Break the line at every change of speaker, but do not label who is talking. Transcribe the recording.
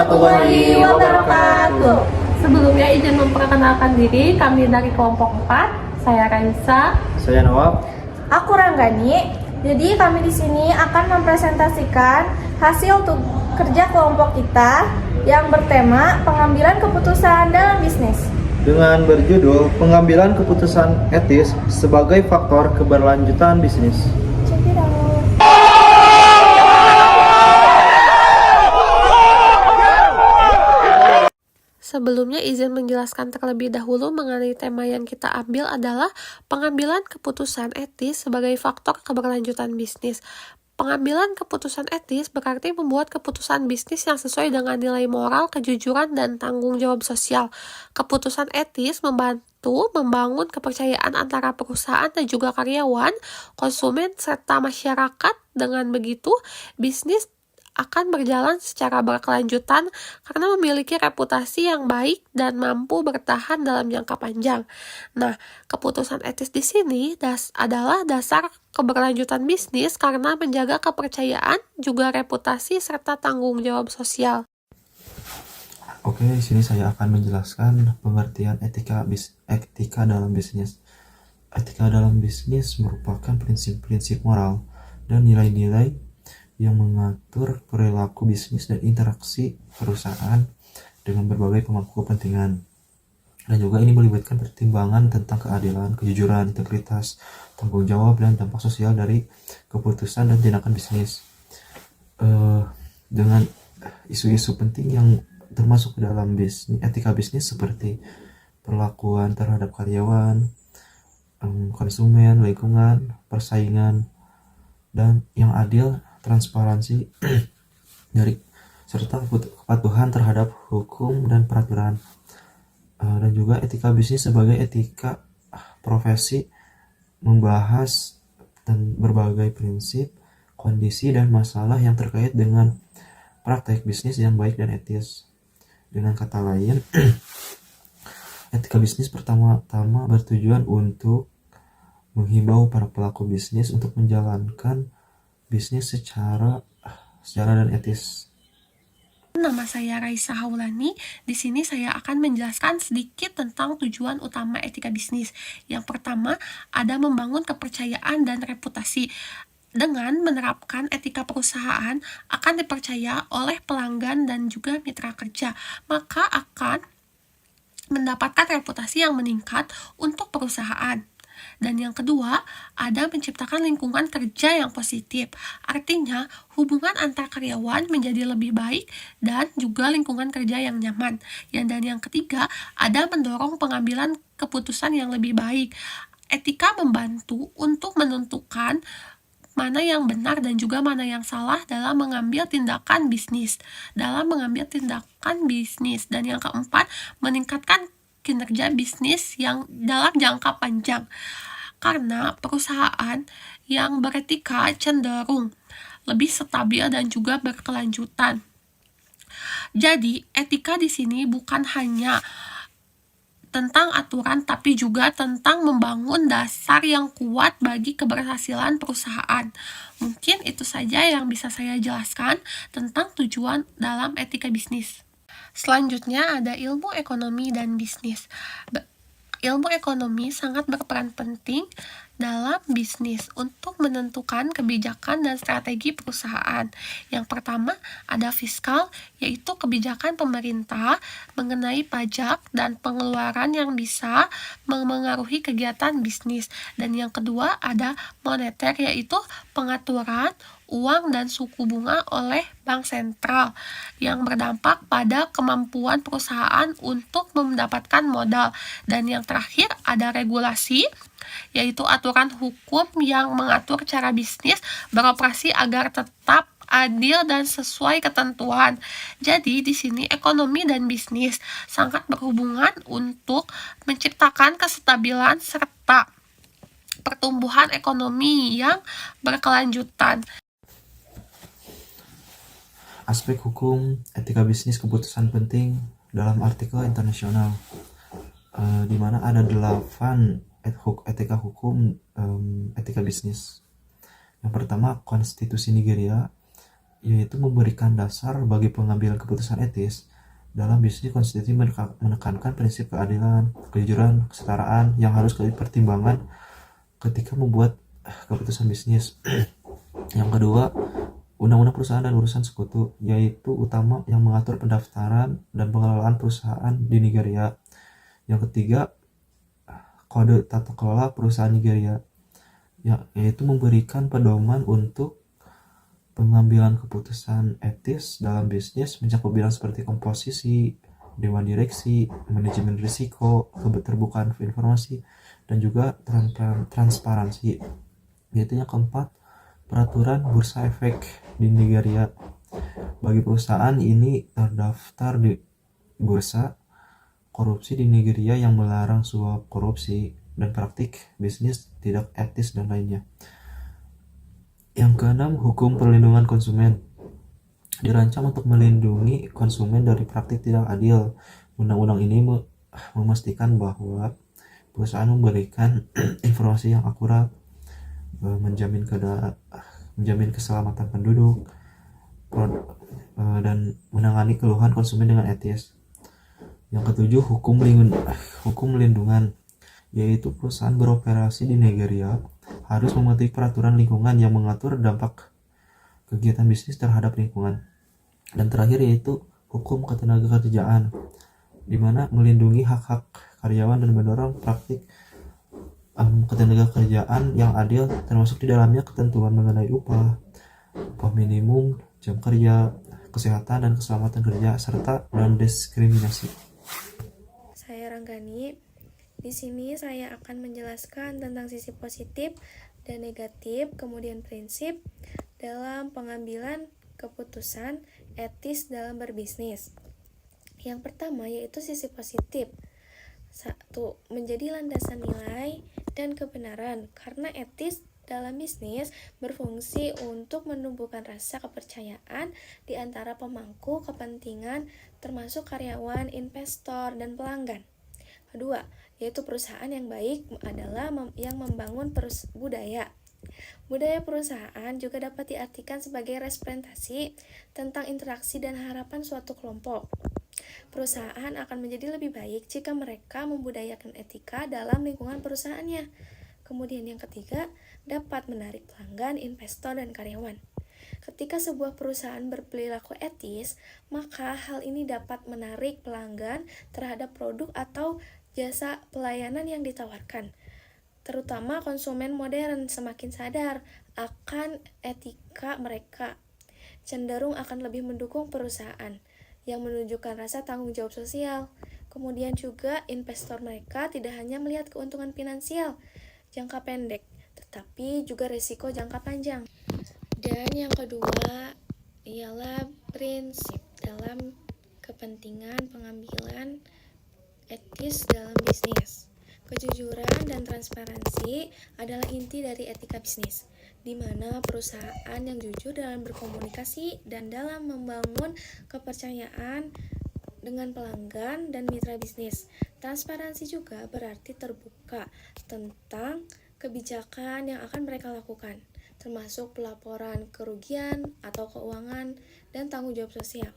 warahmatullahi wabarakatuh.
Sebelumnya izin memperkenalkan diri, kami dari kelompok 4. Saya Raisa.
Saya Nawab.
Aku Ranggani. Jadi kami di sini akan mempresentasikan hasil kerja kelompok kita yang bertema pengambilan keputusan dalam bisnis.
Dengan berjudul pengambilan keputusan etis sebagai faktor keberlanjutan bisnis.
Check it out.
Sebelumnya izin menjelaskan terlebih dahulu mengenai tema yang kita ambil adalah pengambilan keputusan etis sebagai faktor keberlanjutan bisnis. Pengambilan keputusan etis berarti membuat keputusan bisnis yang sesuai dengan nilai moral, kejujuran, dan tanggung jawab sosial. Keputusan etis membantu membangun kepercayaan antara perusahaan dan juga karyawan, konsumen, serta masyarakat. Dengan begitu, bisnis akan berjalan secara berkelanjutan karena memiliki reputasi yang baik dan mampu bertahan dalam jangka panjang. Nah, keputusan etis di sini adalah dasar keberlanjutan bisnis karena menjaga kepercayaan, juga reputasi serta tanggung jawab sosial.
Oke, di sini saya akan menjelaskan pengertian etika dalam bisnis. Etika dalam bisnis merupakan prinsip-prinsip moral dan nilai-nilai yang mengatur perilaku bisnis dan interaksi perusahaan dengan berbagai pemangku kepentingan. Dan juga ini melibatkan pertimbangan tentang keadilan, kejujuran, integritas, tanggung jawab, dan dampak sosial dari keputusan dan tindakan bisnis. Dengan isu-isu penting yang termasuk ke dalam bisnis, etika bisnis seperti perlakuan terhadap karyawan, konsumen, lingkungan, persaingan, dan yang adil, transparansi dari serta kepatuhan terhadap hukum dan peraturan. Dan juga etika bisnis sebagai etika profesi membahas dan berbagai prinsip, kondisi, dan masalah yang terkait dengan praktek bisnis yang baik dan etis. Dengan kata lain, etika bisnis pertama-tama bertujuan untuk menghimbau para pelaku bisnis untuk menjalankan bisnis secara dan etis.
Nama saya Raisa Haulani. Di sini saya akan menjelaskan sedikit tentang tujuan utama etika bisnis. Yang pertama, ada membangun kepercayaan dan reputasi. Dengan menerapkan etika perusahaan akan dipercaya oleh pelanggan dan juga mitra kerja, maka akan mendapatkan reputasi yang meningkat untuk perusahaan. Dan yang kedua, ada menciptakan lingkungan kerja yang positif. Artinya, hubungan antar karyawan menjadi lebih baik dan juga lingkungan kerja yang nyaman. Dan yang ketiga, ada mendorong pengambilan keputusan yang lebih baik. Etika membantu untuk menentukan mana yang benar dan juga mana yang salah dalam mengambil tindakan bisnis. Dan yang keempat, meningkatkan kinerja bisnis yang dalam jangka panjang. Karena perusahaan yang beretika cenderung lebih stabil dan juga berkelanjutan. Jadi, etika di sini bukan hanya tentang aturan, tapi juga tentang membangun dasar yang kuat bagi keberhasilan perusahaan. Mungkin itu saja yang bisa saya jelaskan tentang tujuan dalam etika bisnis. Selanjutnya ada ilmu ekonomi dan bisnis. Ilmu ekonomi sangat berperan penting dalam bisnis untuk menentukan kebijakan dan strategi perusahaan. Yang pertama ada fiskal, yaitu kebijakan pemerintah mengenai pajak dan pengeluaran yang bisa memengaruhi kegiatan bisnis. Dan yang kedua ada moneter, yaitu pengaturan uang dan suku bunga oleh bank sentral yang berdampak pada kemampuan perusahaan untuk mendapatkan modal. Dan yang terakhir ada regulasi, yaitu aturan hukum yang mengatur cara bisnis beroperasi agar tetap adil dan sesuai ketentuan. Jadi di sini ekonomi dan bisnis sangat berhubungan untuk menciptakan kestabilan serta pertumbuhan ekonomi yang berkelanjutan.
Aspek hukum, etika bisnis, keputusan penting dalam artikel internasional, di mana ada 8 etika hukum, etika bisnis. Yang pertama, konstitusi Nigeria yaitu memberikan dasar bagi pengambilan keputusan etis. Dalam bisnis, konstitusi menekankan prinsip keadilan, kejujuran, kesetaraan yang harus dipertimbangkan ketika membuat keputusan bisnis. Yang kedua, undang-undang perusahaan dan urusan sekutu, yaitu utama yang mengatur pendaftaran dan pengelolaan perusahaan di Nigeria. Yang ketiga, kode tata kelola perusahaan Nigeria, yaitu memberikan pedoman untuk pengambilan keputusan etis dalam bisnis, mencakup bidang seperti komposisi, dewan direksi, manajemen risiko, keterbukaan informasi, dan juga transparansi. Yaitu yang keempat, peraturan bursa efek di Nigeria. Bagi perusahaan ini terdaftar di bursa, korupsi di Nigeria yang melarang suap korupsi dan praktik bisnis tidak etis dan lainnya. Yang keenam, hukum perlindungan konsumen. Dirancang untuk melindungi konsumen dari praktik tidak adil. Undang-undang ini memastikan bahwa perusahaan memberikan informasi yang akurat, menjamin keselamatan penduduk, dan menangani keluhan konsumen dengan etis. Yang ketujuh, hukum melindungan, yaitu perusahaan beroperasi di Nigeria harus mematuhi peraturan lingkungan yang mengatur dampak kegiatan bisnis terhadap lingkungan. Dan terakhir yaitu hukum ketenagakerjaan, di mana melindungi hak-hak karyawan dan mendorong praktik ketenagakerjaan yang adil, termasuk di dalamnya ketentuan mengenai upah minimum, jam kerja, kesehatan dan keselamatan kerja, serta non-diskriminasi.
Saya Ranggani. Di sini saya akan menjelaskan tentang sisi positif dan negatif, kemudian prinsip dalam pengambilan keputusan etis dalam berbisnis. Yang pertama yaitu sisi positif. 1. Menjadi landasan nilai dan kebenaran, karena etis dalam bisnis berfungsi untuk menumbuhkan rasa kepercayaan di antara pemangku kepentingan termasuk karyawan, investor, dan pelanggan. Kedua, yaitu perusahaan yang baik adalah yang membangun budaya. Budaya perusahaan juga dapat diartikan sebagai representasi tentang interaksi dan harapan suatu kelompok. Perusahaan akan menjadi lebih baik jika mereka membudayakan etika dalam lingkungan perusahaannya. Kemudian yang ketiga, dapat menarik pelanggan, investor, dan karyawan. Ketika sebuah perusahaan berperilaku etis, maka hal ini dapat menarik pelanggan terhadap produk atau jasa pelayanan yang ditawarkan. Terutama konsumen modern semakin sadar akan etika mereka, cenderung akan lebih mendukung perusahaan yang menunjukkan rasa tanggung jawab sosial. Kemudian juga investor mereka tidak hanya melihat keuntungan finansial jangka pendek, tetapi juga risiko jangka panjang. Dan yang kedua ialah prinsip dalam kepentingan pengambilan etis dalam bisnis. Kejujuran dan transparansi adalah inti dari etika bisnis, di mana perusahaan yang jujur dalam berkomunikasi dan dalam membangun kepercayaan dengan pelanggan dan mitra bisnis. Transparansi juga berarti terbuka tentang kebijakan yang akan mereka lakukan, termasuk pelaporan kerugian atau keuangan dan tanggung jawab sosial.